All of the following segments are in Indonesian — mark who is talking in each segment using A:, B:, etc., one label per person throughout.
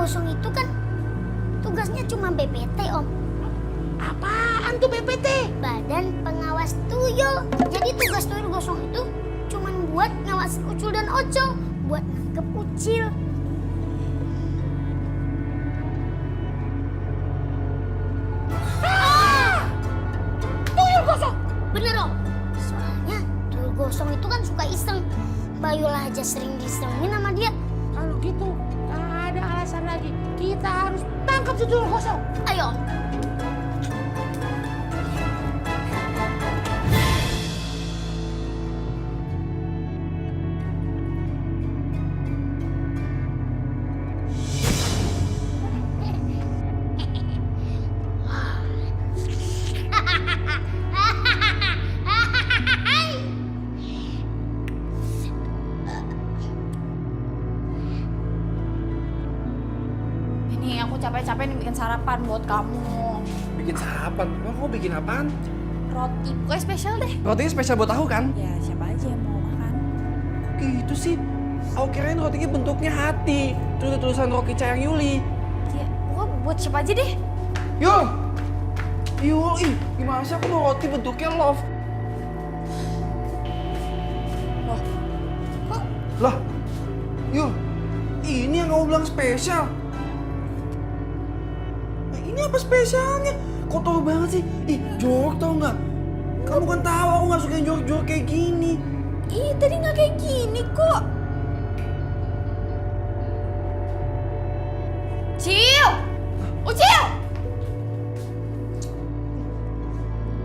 A: gosong itu kan tugasnya cuma BPT, Om.
B: Apaan tuh BPT?
A: Badan Pengawas Tuyul. Jadi tugas tuyul gosong itu cuma buat ngawas Ucul dan Ocol, buat nangkep Ucil.
B: Tuyul gosong?
A: Bener, Om. Soalnya tuyul gosong itu kan suka iseng. Bayula aja sering disengin sama dia.
B: Kalau gitu, gak ada alasan lagi. Kita harus tangkap si tuyul gosong.
A: Ayo, Om.
C: Ini aku capek-capek nih bikin sarapan buat kamu.
D: Bikin sarapan? Emang kamu bikin apaan?
C: Roti, pokoknya spesial deh.
D: Rotinya spesial buat aku kan?
C: Ya siapa aja yang mau makan.
D: Gitu sih. Aku kirain rotinya bentuknya hati. Terus ada tulisan Rocky Cayang Yuli.
C: Ya, pokoknya buat siapa aja deh.
D: Yul! Yul, gimana sih aku mau roti bentuknya love?
C: Loh, kok
D: Lah, Yul, ini yang kamu bilang spesial. Nah, ini apa spesialnya? Kotor banget sih. Jorok tau nggak? Kamu kan tahu aku nggak suka yang jorok-jorok kayak gini.
C: ih tadi nggak kayak gini kok. Cil! Ucil!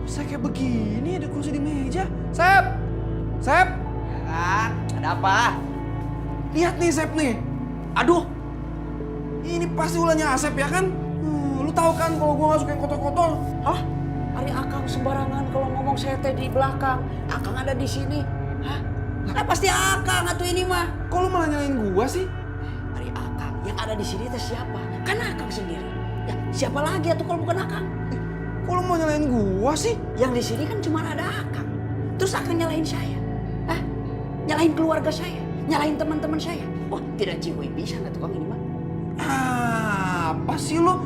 D: Bisa kayak begini ada kursi di meja. Sep! Sep!
E: Ah, ada apa?
D: Lihat nih Sep nih. Aduh. Ini pasti ulahnya Asep ya kan? Lu tahu kan kalau gua nggak suka yang kotor-kotor.
E: Hah? Ari Akang sembarangan kalau ngomong saya teh di belakang. Akang ada di sini. Hah? Nah pasti Akang atuh ini mah.
D: Kok lu malah nyalain gua sih?
E: Ari Akang yang ada di sini teh siapa? Kan Akang sendiri. Ya, siapa lagi atuh kalau bukan Akang?
D: Kok lu mau nyalain gua sih?
E: Yang di sini kan cuma ada Akang. Terus Akang nyalain saya. Hah? Nyalain keluarga saya, nyalain teman-teman saya. Wah, tidak ciwi bisa nggak tukang ini mah?
D: Apa sih lu?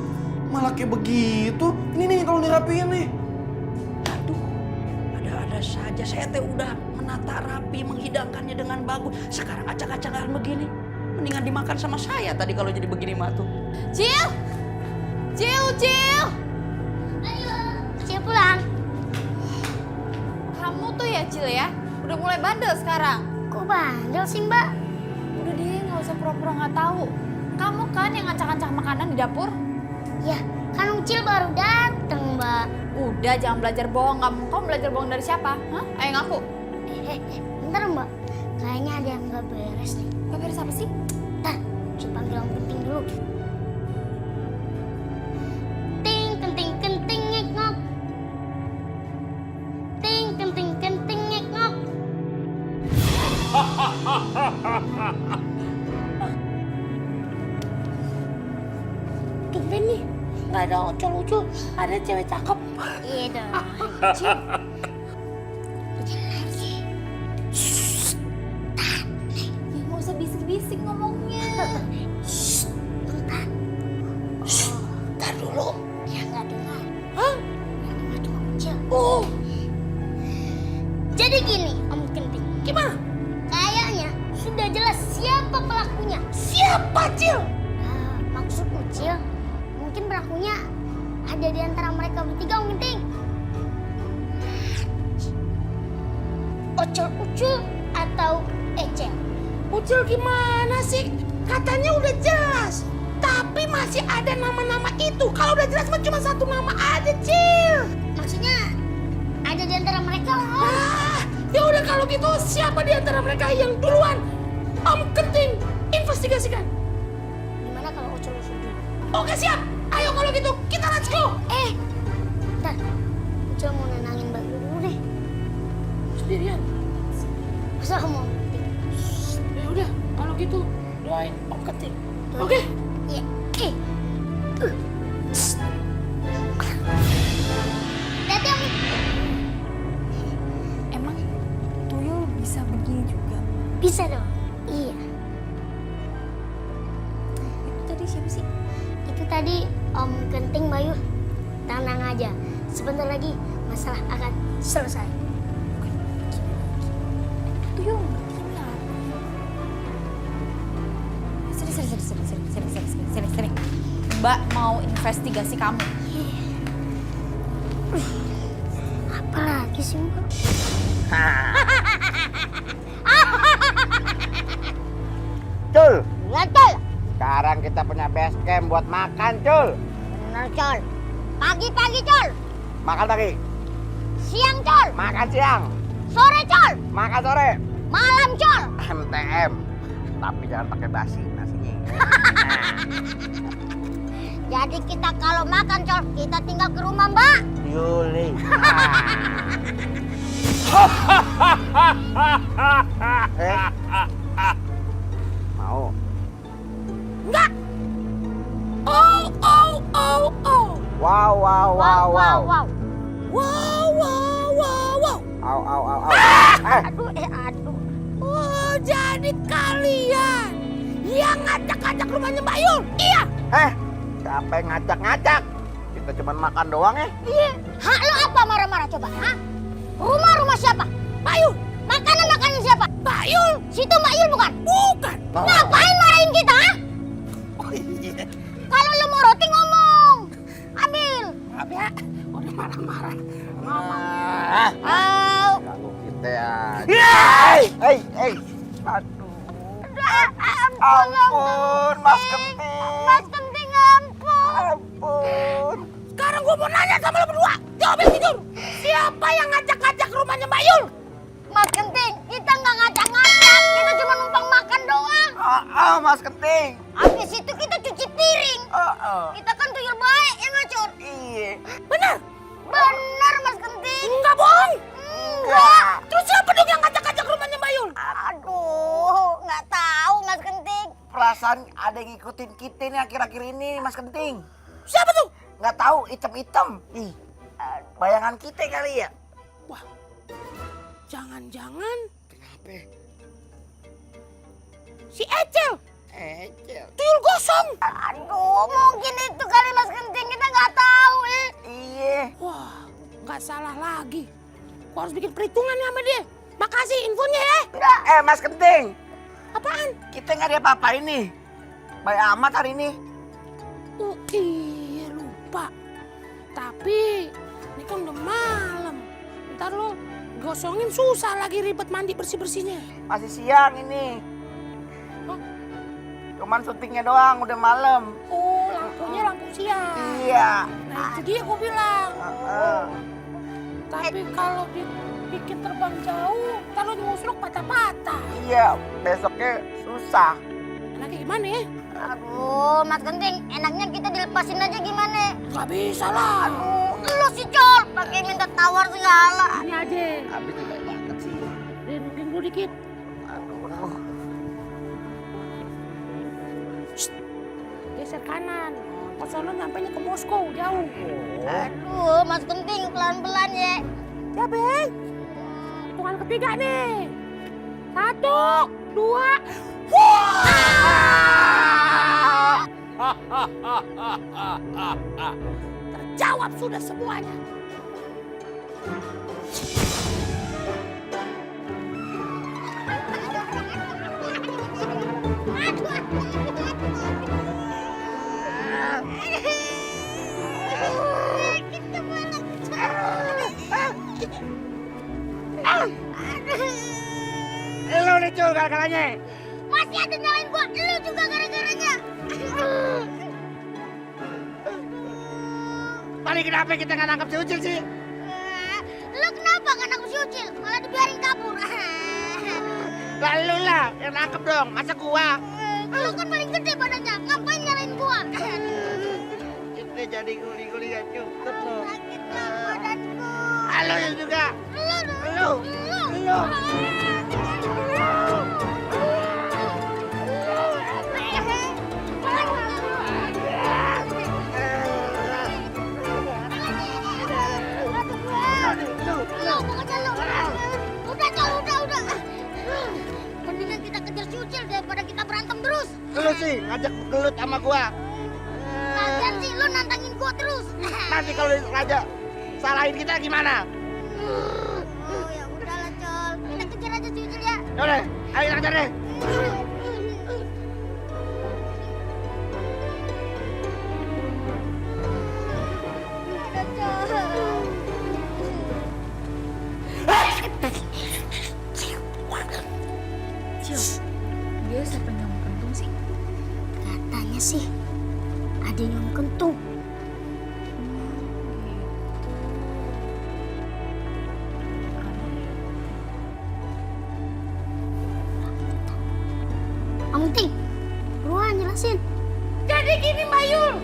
D: Malah kayak begitu. Ini nih tolong dirapiin nih.
E: Aduh, ada-ada saja. Saya teh udah menata rapi, menghidangkannya dengan bagus. Sekarang acak-acakan begini. Mendingan dimakan sama saya tadi kalau jadi begini mah tuh.
C: Cil! Cil, Cil!
A: Ayo, Ucil pulang.
C: Kamu tuh ya Cil ya, udah mulai bandel sekarang.
A: Kok bandel sih, Mbak?
C: Udah deh, nggak usah pura-pura nggak tahu. Kamu kan yang ngacak-ngacak makanan di dapur.
A: Ya, kan Ucil baru dateng, Mbak.
C: Udah, jangan belajar bohong. Kamu belajar bohong dari siapa? Hah? Ayo ngaku.
A: Bentar, Mbak. Kayaknya ada yang nggak beres nih.
C: Gak beres apa sih?
A: Ntar, coba panggil yang penting dulu. Ting, kenting, kenting, ngek-ngok. Ting, kenting, kenting, ngek-ngok.
B: Tumben nih, nggak ada Ocol-Ucul, ada cewek cakep.
A: Iya dong.
C: Cil, ya nggak usah bisik-bisik ngomongnya.
A: Bentar.
B: Ntar dulu.
A: Ya nggak dengar.
B: Hah?
A: Yang dengar cuma Ucil.
B: Oh,
A: Jadi gini, Om Kenting.
B: gimana?
A: Kayaknya sudah jelas siapa pelakunya.
B: Siapa, Cil?
A: Maksud Ucil, mungkin pelakunya ada di antara mereka bertiga, Om Kenting. Ocol-Ucul atau Ecel?
B: Ucil gimana sih? Katanya udah jelas. Tapi masih ada nama-nama itu. Kalau udah jelas mah cuma satu nama aja, Cil.
A: Maksudnya ada di antara mereka lah, Om.
B: Ah, ya udah kalau gitu siapa di antara mereka yang duluan? Om Kenting, investigasikan.
A: Gimana kalau Ocol-Ucul dulu?
B: Oke siap. Ayo kalau gitu kita let's go.
A: Bentar, Ucil mau nenangin Mbak dulu deh.
B: Sendirian.
A: Masa kamu Om Kenting?
B: Ya udah kalau gitu doain Om Kenting.
A: Tuh.
B: Oke.
A: Iya. Hati-hati, Om.
C: Emang tuyul bisa begini juga?
A: Bisa dong. Iya.
C: Itu tadi siapa sih?
A: Itu tadi Om Genting Bayu. Tenang aja, sebentar lagi masalah akan selesai.
C: Tuyul, Sini. Mbak mau investigasi kamu.
A: Apa lagi sih Mbak?
F: Cul,
A: Ya Col,
F: sekarang kita punya base camp buat makan, Cul.
A: benar Col. Pagi-pagi Col,
F: Makan pagi,
A: siang Col,
F: makan siang,
A: sore Col,
F: makan sore.
A: malam Col.
F: MTM. Tapi jangan pakai basi nasinya.
A: Jadi kita kalau makan Col, kita tinggal ke rumah Mbak.
F: Yuli. Mau?
B: Enggak. Oh.
F: Wow.
A: Wow.
B: Wow.
F: Au.
A: Aduh.
B: Oh, jadi kalian yang ngajak-ngajak rumahnya Mbak Yul? Iya.
F: Siapa yang ngajak-ngajak? Kita cuma makan doang ya.
A: Iya. Hak lo apa marah-marah coba? Hah? Rumah siapa?
B: Mbak Yul.
A: Makanan siapa?
B: Mbak Yul.
A: Situ Mbak Yul bukan?
B: Bukan.
A: Ngapain marahin kita? Ha?
F: Oh iya.
A: Kalau lo mau roti ngomong. Ambil.
B: Maaf ya. Udah marah-marah.
A: Au.
F: Ganggu kita ya. Hei. Aduh. Ampun, Mas Kenting.
A: Mas Kenting ampun.
F: Ampun.
B: Sekarang gue mau nanya sama lo berdua. Jawabin jujur. Siapa yang ngajak-ngajak rumahnya Mbak Yul?
A: Mas Kenting, kita nggak ngajak-ngajak. Kita cuma numpang makan doang.
F: Mas Kenting.
A: Habis itu kita cuci piring.
F: Oh.
A: Kita kan tuyul baik ya ngacur.
F: Iya.
B: Bener?
A: Bener Mas Kenting.
B: Enggak bohong.
A: Enggak.
B: Terus siapa dong yang ngajak-ngajak rumahnya Mbak Yul?
A: Aduh, nggak tahu Mas Kenting.
F: Perasaan ada yang ngikutin kita nih akhir-akhir ini, Mas Kenting.
B: Siapa tuh?
F: Nggak tahu, hitam-hitam. Ih, bayangan kita kali ya.
B: Wah, jangan-jangan
F: Kenapa?
B: si Ecel.
F: Ecel.
B: Tuyul gosong.
A: Aduh, mungkin itu kali Mas Kenting. Kita nggak tahu
F: Iya.
B: Wah, nggak salah lagi. Gua harus bikin perhitungan nih sama dia. Makasih infonya ya.
F: Mas Kenting.
B: Apaan?
F: Kita nggak ada apa-apa ini. Baik amat hari ini.
B: Oh iya lupa. Tapi ini kan udah malam. Ntar lo gosongin susah lagi ribet mandi bersih-bersihnya.
F: Masih siang ini.
B: Hah?
F: Cuman syutingnya doang, udah malam.
B: Oh lampunya lampu siang.
F: Iya.
B: Nah itu dia gue bilang. Tapi kalau dibikin terbang jauh, ntar lo nyusluk patah-patah.
F: Iya, besoknya susah.
B: Enaknya gimana ya?
A: Aduh, Mas Kenting, enaknya kita dilepasin aja gimana?
B: Gak bisa lah.
A: Aduh, lu sih Col, pakai minta tawar segala.
B: Ini aja.
F: Habis itu baik banget sih.
B: Rin dulu dikit.
F: Aduh.
B: Geser kanan. Kok sono nyampenya ke Moskow, jauh.
A: Aduh, Mas Kenting, pelan-pelan ya.
B: Ya, Beng. Hitungan ketiga nih. 1, 2. Terjawab sudah semuanya.
F: Lu nih Cul gara-garanya.
A: Masih ada nyalain gua, lu juga gara-garanya.
F: Paling kenapa kita nggak nangkep si Ucil sih?
A: Lu kenapa gak nangkep si Ucil? Malah dibiarin kabur.
F: Lalu lah yang nangkep dong, masa gua?
A: Lu kan paling gede badannya, ngapain nyalain gua?
F: Kita jadi guli-guli gak cukup loh.
A: Sakit lah badanku.
F: Halo juga.
A: Lu. Udah. Mendingan kita kejar si Ucil daripada kita berantem terus. terus.
F: Lu sih ngajak gelut sama gua.
A: Lagian sih lu nantangin gua terus.
F: Nanti kalau ngajak salahin kita gimana?
A: Oh ya udahlah Col, kita kejar aja si Ucil ya.
F: Yaudah, ayo kejar deh.
A: Ada Col.
C: Cil, dia siapa yang nyamuk kentung sih?
A: Katanya sih ada yang kentung. Om Ting, buruan jelasin.
B: Jadi gini Mbak Yul.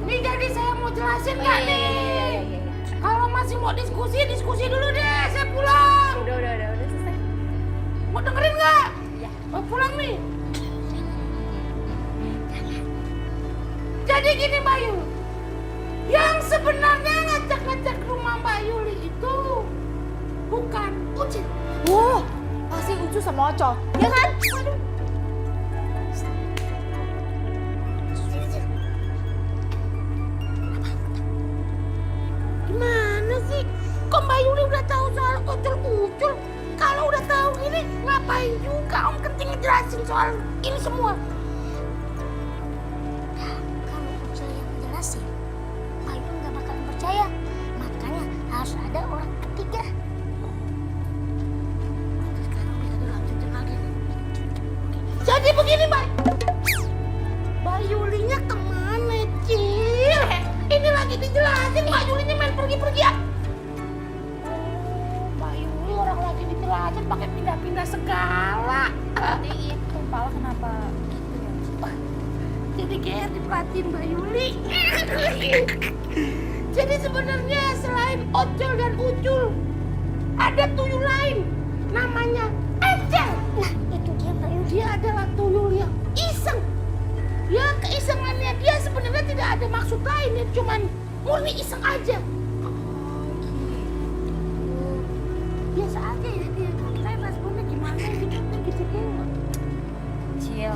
B: Nih jadi saya mau jelasin nggak nih? Kalau masih mau diskusi dulu deh. Saya pulang.
C: Udah selesai.
B: Mau dengerin nggak? Mau pulang nih. Jadi gini Mbak Yul. Yang sebenarnya ngajak-ngajak rumah Mbak Yuli itu bukan Ucil.
C: Wah, pasti Ucu sama Ocol, ya kan? Waduh.
B: Gimana sih? Kok Mbak Yuli udah tahu soal ucul-ucul? Kalau udah tahu gini, ngapain juga Om Kenting ngejelasin soal ini semua?
A: Kalau Ucil yang jelasin, Bayu nggak bakalan percaya. Makanya harus ada orang ketiga.
B: Sekarang bisa dilanjutin lagi nih. Jadi begini Mbak. Mbak Yulinya kemana, Cil? Ini lagi dijelasin, Mbak Yulinya main pergi-pergi ya. Mbak Yuli orang lagi dijelasin pakai pindah-pindah segala.
C: Jadi itu Pala kenapa gitu ya?
B: Jadi kayak diperhatiin Mbak Yuli. Jadi sebenarnya selain Ocol dan Ucul, ada tuyul lain. Namanya Ecel.
A: Nah, itu dia Mbak Yu.
B: Dia adalah tuyul yang iseng. Ya keisengannya dia sebenarnya tidak ada maksud lain. Dia cuman murni iseng aja. Biasa aja ya dia. Saya responnya gimana gitu.
C: Cil,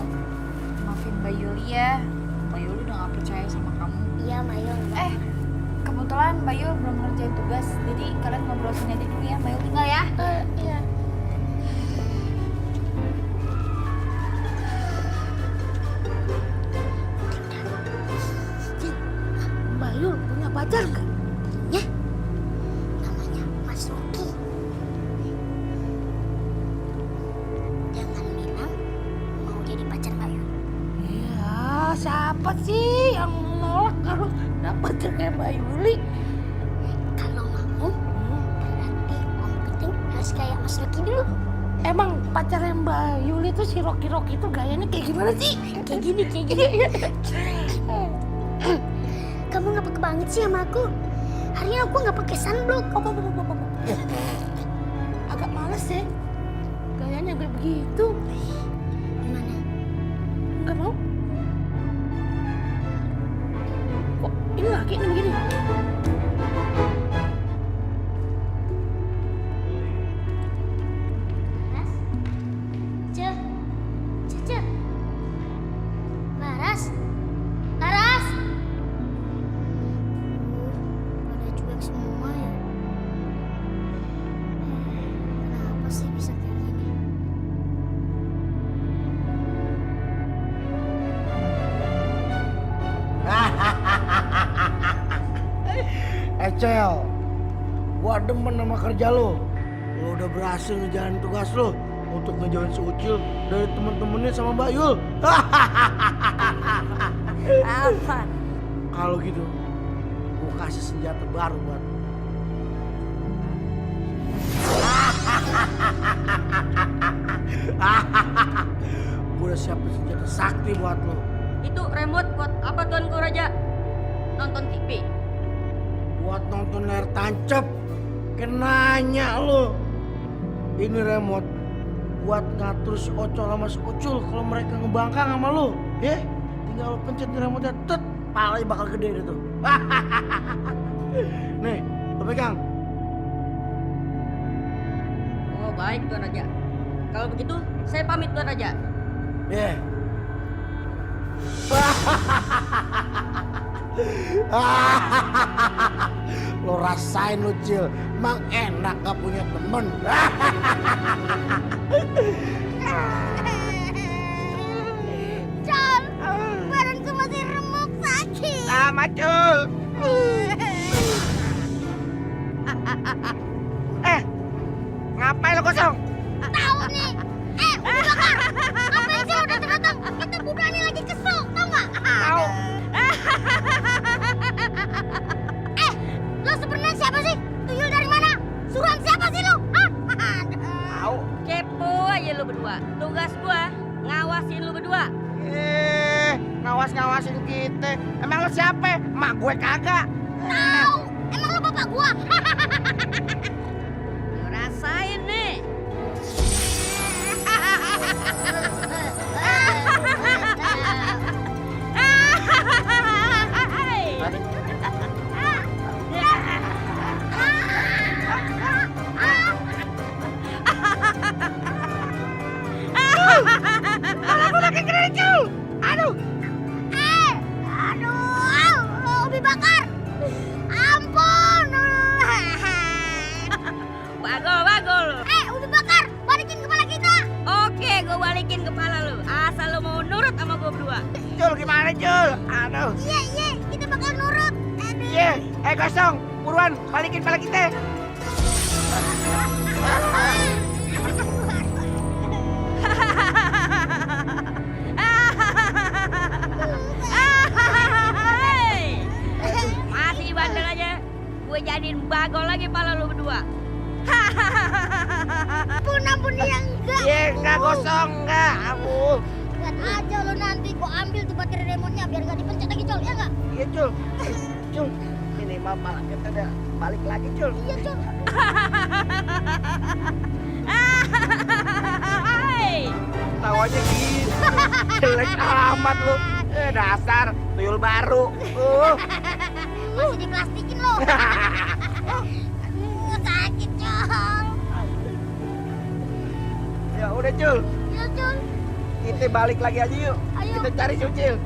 C: maafin Mbak Yuli ya. Mbak Yuli udah gak percaya sama kamu.
A: Iya Mbak Yu.
C: Kebetulan Mbak Yul belum ngerjain tugas, jadi kalian ngobrol sini aja dulu ya. Mbak Yul tinggal ya.
B: Iya. Mbak Yul punya pacar nggak?
A: Ya, namanya Mas Rocky. Jangan bilang mau jadi pacar Mbak Yu.
B: Ya, siapa sih yang nolak kalau dapat kayak Mbak Yuli?
A: Kalau mau, berarti Om Kenting harus kayak Mas Rocky dulu.
B: Emang pacarnya Mbak Yuli tuh si Rocky itu gayanya kayak gimana sih?
A: Kayak gini. Kamu nggak peka banget sih sama aku. Hari ini aku nggak pakai sunblock.
B: Agak males ya. Gayanya kayak begitu.
A: Gimana?
B: Nggak mau? Kok ini lagi nih begini?
A: Cece. Laras. Laras. Pada cuek semua ya. Kenapa sih bisa kayak gini?
G: Ecel, gua demen sama kerja lo. Lo udah berhasil ngejalanin tugas lo untuk ngejauhin si Ucil dari temen-temennya sama Mbak Yul.
C: Apa?
G: Kalau gitu, gua kasih senjata baru buat lo. Gua udah siapin senjata sakti buat lo.
E: Itu remote buat apa Tuanku Raja? Nonton TV.
G: Buat nonton layar tancap. Kenanya lo. Ini remote buat ngatur si Ocol sama si Ucul kalau mereka ngebangkang sama lo. Ya, tinggal lo pencet di remote-nya, tet, palanya bakal gede deh tuh. Nih, lo pegang.
E: Oh Baik Tuan Raja. Kalau begitu saya pamit Tuan Raja.
G: Ya. Lo rasain lo Cil, emang enak gak punya temen.
A: Col, badanku masih remuk sakit.
F: Sama Cul. Ngapain lo kosong?
A: Tahu nih. Udah bakar. Ngapain sih lo datang-datang? Kita budanya lagi kesel, tau nggak?
F: Tahu.
A: Lo sebenarnya siapa sih? Tuyul dari mana? Suruhan siapa sih lo?
F: Tahu.
E: Kepo aja lu berdua. Tugas gua ngawasin lu berdua.
F: Ngawas-ngawasin kita. Emang lo siapa? Mak gue kagak.
A: Tahu. Emang lo bapak gua?
E: Lu rasain nih.
A: Aduh, Ubi bakar. Ampun.
E: Bagol.
A: Ubi bakar, balikin kepala kita.
E: Oke, gua balikin kepala lu. Asal lu mau nurut sama gua berdua.
F: Cul gimana Cul? Aduh.
A: Iya, kita bakal nurut. Aduh.
F: Iya. Kosong. Buruan balikin kepala kita.
E: Masih bandel aja. Gue jadiin bagol lagi pala lu berdua.
A: Ampun ya enggak.
F: Iya, enggak kosong, enggak. Aduh.
A: Lihat aja lo nanti gua ambil tuh baterai remote-nya biar nggak dipencet lagi, Col. Ya enggak?
F: Iya Cul. Cul. Ini mama kita udah balik lagi Cul.
A: Iya, Col.
F: Tahu aja gitu. Jelek amat lu. Dasar tuyul baru.
A: Masih diplastikin lo. Aduh, sakit, Col.
F: Ya udah Cul.
A: Iya, Col.
F: Kita balik lagi aja yuk.
A: Ayo.
F: Kita cari Sucil.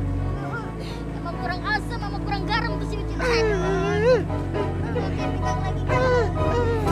A: Emang kurang asam, emang kurang garam tuh si Ucil. Aduh, kayak pegang lagi, Col.